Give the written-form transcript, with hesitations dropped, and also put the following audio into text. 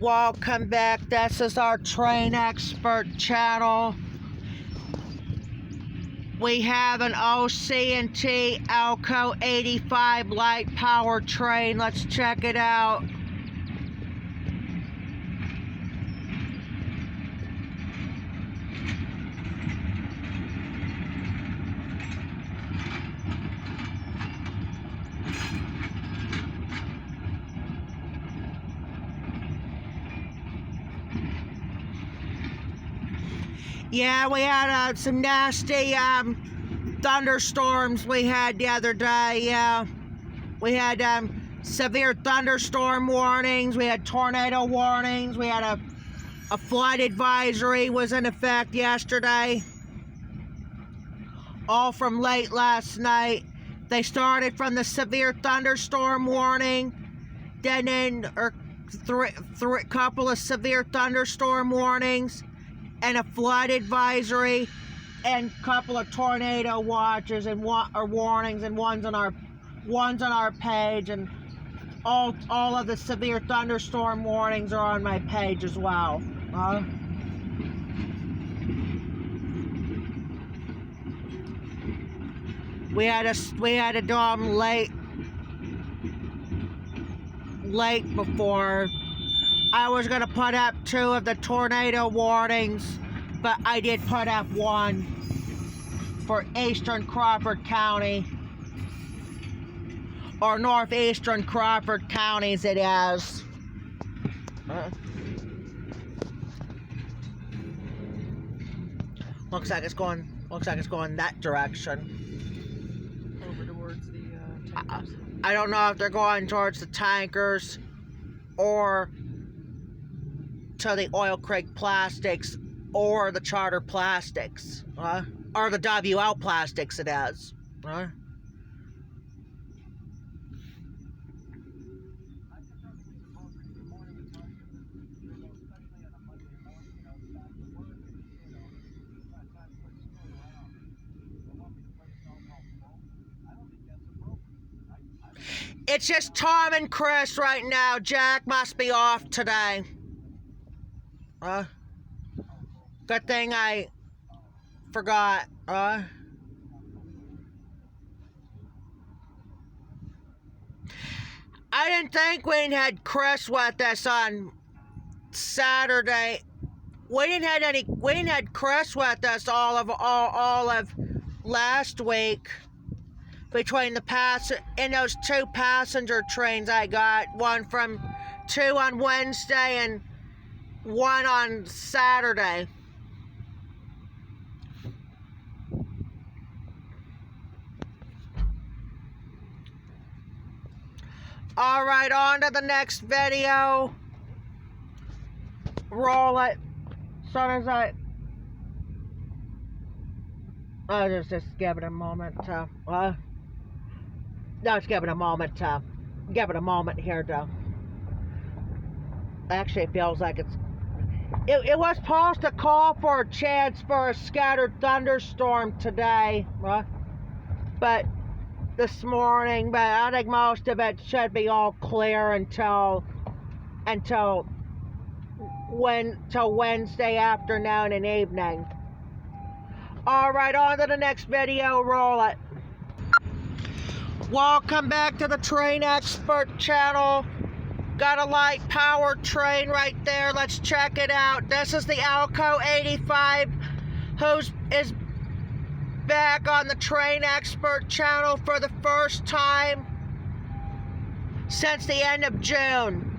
Welcome back. This is our Train Expert channel. We have an OC&T Alco 85 light power train. Let's check it out. Yeah, we had some nasty thunderstorms we had the other day. Yeah, we had severe thunderstorm warnings. We had tornado warnings. We had a flood advisory was in effect yesterday. All from late last night. They started from the severe thunderstorm warning, then in a couple of severe thunderstorm warnings, and a flood advisory, and a couple of tornado watches and warnings, and one's on our page, and all of the severe thunderstorm warnings are on my page as well. We had a dome late before. I was gonna put up 2 of the tornado warnings, but I did put up 1 for eastern Crawford County, or northeastern Crawford counties it is. Looks like it's going that direction. Over towards the tankers. I don't know if they're going towards the tankers or to the Oil Creek Plastics or the Charter Plastics, or the WL Plastics it is. It's just Tom and Chris right now. Jack must be off today. Good thing I forgot. I didn't think we had Chris with us on Saturday. We didn't have Chris with us all of last week. Between in those 2 passenger trains I got, 2 on Wednesday and 1 on Saturday. All right, on to the next video. Roll it. Soon as I'll just give it a moment to, no, just give it a moment here to, actually it feels like it was supposed to call for a chance for a scattered thunderstorm today, but this morning, but I think most of it should be all clear until Wednesday afternoon and evening. All right, on to the next video. Roll it. Welcome back to the Train Expert channel. Got a light power train right there. Let's check it out. This is the Alco 85, is back on the Train Expert channel for the first time since the end of June.